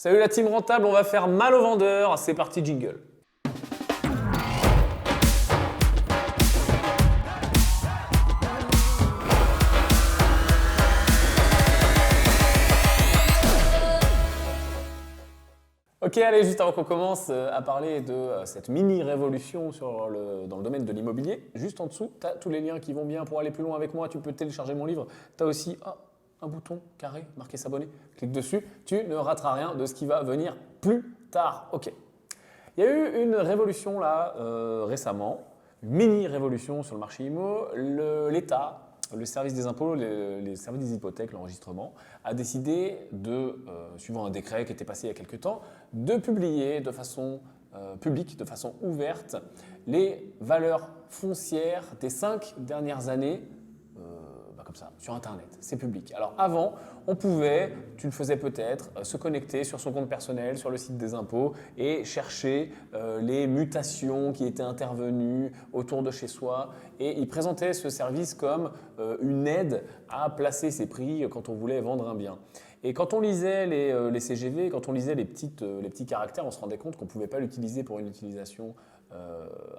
Salut la team rentable, on va faire mal aux vendeurs. C'est parti, jingle. Ok, allez, juste avant qu'on commence à parler de cette mini-révolution dans le domaine de l'immobilier, juste en dessous, tu as tous les liens qui vont bien pour aller plus loin avec moi. Tu peux télécharger mon livre. Tu as aussi un bouton carré marqué s'abonner. Clique dessus, tu ne rateras rien de ce qui va venir plus tard. Ok. Il y a eu une révolution là récemment, une mini-révolution sur le marché immo. L'État, le service des impôts, les services des hypothèques, l'enregistrement, a décidé suivant un décret qui était passé il y a quelques temps, de publier de façon publique, de façon ouverte, les valeurs foncières des 5 dernières années, comme ça, sur Internet. C'est public. Alors avant, tu le faisais peut-être, se connecter sur son compte personnel, sur le site des impôts et chercher les mutations qui étaient intervenues autour de chez soi. Et ils présentaient ce service comme une aide à placer ses prix quand on voulait vendre un bien. Et quand on lisait les CGV, quand on lisait les petits caractères, on se rendait compte qu'on ne pouvait pas l'utiliser pour une utilisation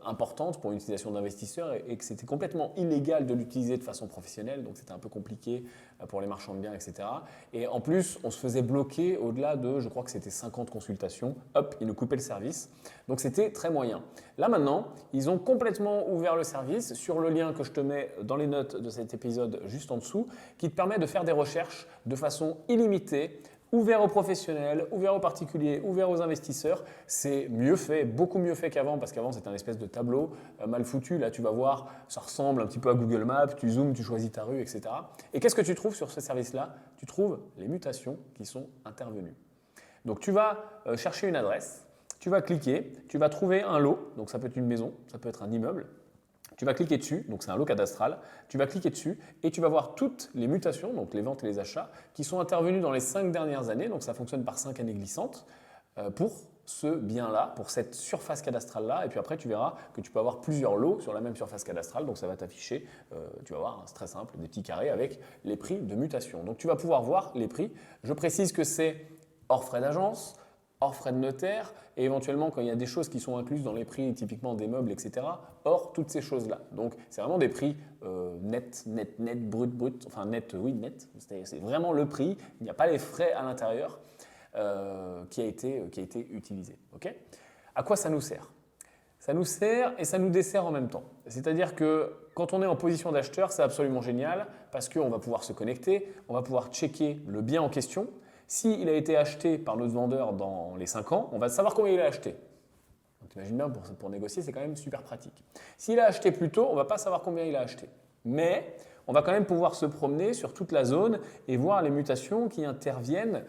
importante, pour une utilisation d'investisseurs et que c'était complètement illégal de l'utiliser de façon professionnelle, donc c'était un peu compliqué pour les marchands de biens, etc. Et en plus, on se faisait bloquer au-delà de, je crois que c'était 50 consultations, hop, ils nous coupaient le service, donc c'était très moyen. Là maintenant, ils ont complètement ouvert le service sur le lien que je te mets dans les notes de cet épisode juste en dessous, qui te permet de faire des recherches de façon illimitée, ouvert aux professionnels, ouvert aux particuliers, ouvert aux investisseurs. C'est mieux fait, beaucoup mieux fait qu'avant, parce qu'avant c'était un espèce de tableau mal foutu. Là tu vas voir, ça ressemble un petit peu à Google Maps, tu zoomes, tu choisis ta rue, etc. Et qu'est-ce que tu trouves sur ce service-là? Tu trouves les mutations qui sont intervenues. Donc tu vas chercher une adresse, tu vas cliquer, tu vas trouver un lot, donc ça peut être une maison, ça peut être un immeuble. Tu vas cliquer dessus, donc c'est un lot cadastral, tu vas cliquer dessus et tu vas voir toutes les mutations, donc les ventes et les achats, qui sont intervenues dans les 5 dernières années, donc ça fonctionne par 5 années glissantes, pour ce bien-là, pour cette surface cadastrale-là. Et puis après, tu verras que tu peux avoir plusieurs lots sur la même surface cadastrale, donc ça va t'afficher, tu vas voir, c'est très simple, des petits carrés avec les prix de mutation. Donc tu vas pouvoir voir les prix. Je précise que c'est hors frais d'agence, hors frais de notaire et éventuellement quand il y a des choses qui sont incluses dans les prix typiquement des meubles, etc. hors toutes ces choses-là. Donc c'est vraiment des prix net, brut, enfin net, oui net, c'est vraiment le prix, il n'y a pas les frais à l'intérieur qui a été utilisé. Okay, à quoi ça nous sert? Ça nous sert et ça nous dessert en même temps. C'est-à-dire que quand on est en position d'acheteur, c'est absolument génial parce qu'on va pouvoir se connecter, on va pouvoir checker le bien en question. S'il a été acheté par notre vendeur dans les 5 ans, on va savoir combien il a acheté. Donc imagine bien, pour négocier, c'est quand même super pratique. S'il a acheté plus tôt, on ne va pas savoir combien il a acheté. Mais on va quand même pouvoir se promener sur toute la zone et voir les mutations qui interviennent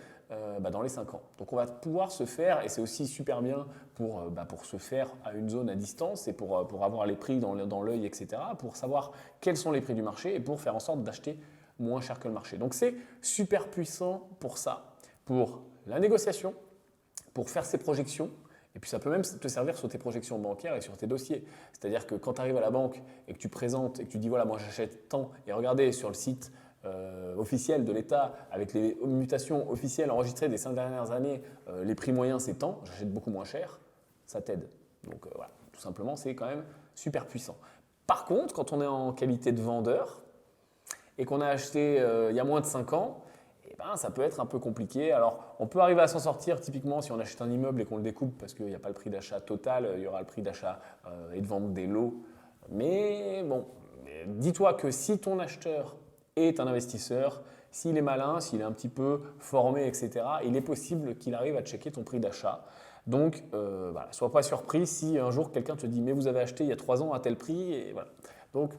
dans les 5 ans. Donc on va pouvoir se faire, et c'est aussi super bien pour se faire à une zone à distance et pour avoir les prix dans l'œil, etc., pour savoir quels sont les prix du marché et pour faire en sorte d'acheter moins cher que le marché. Donc c'est super puissant pour ça, pour la négociation, pour faire ses projections, et puis ça peut même te servir sur tes projections bancaires et sur tes dossiers. C'est-à-dire que quand tu arrives à la banque et que tu présentes et que tu dis voilà moi j'achète tant, et regardez sur le site officiel de l'État avec les mutations officielles enregistrées des 5 dernières années, les prix moyens c'est tant, j'achète beaucoup moins cher, ça t'aide. Donc voilà, tout simplement c'est quand même super puissant. Par contre, quand on est en qualité de vendeur, et qu'on a acheté il y a moins de 5 ans, ça peut être un peu compliqué. Alors, on peut arriver à s'en sortir typiquement si on achète un immeuble et qu'on le découpe parce qu'il n'y a pas le prix d'achat total, il y aura le prix d'achat et de vente des lots. Mais bon, dis-toi que si ton acheteur est un investisseur, s'il est malin, s'il est un petit peu formé, etc., il est possible qu'il arrive à checker ton prix d'achat. Donc, sois pas surpris si un jour quelqu'un te dit « mais vous avez acheté il y a 3 ans à tel prix » et voilà. Donc,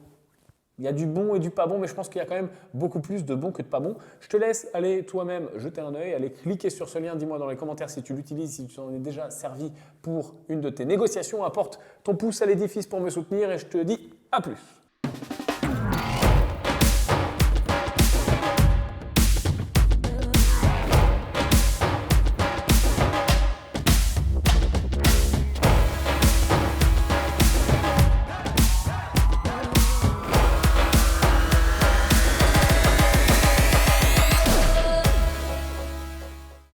il y a du bon et du pas bon, mais je pense qu'il y a quand même beaucoup plus de bon que de pas bon. Je te laisse aller toi-même jeter un œil, aller cliquer sur ce lien, dis-moi dans les commentaires si tu l'utilises, si tu t'en es déjà servi pour une de tes négociations. Apporte ton pouce à l'édifice pour me soutenir et je te dis à plus.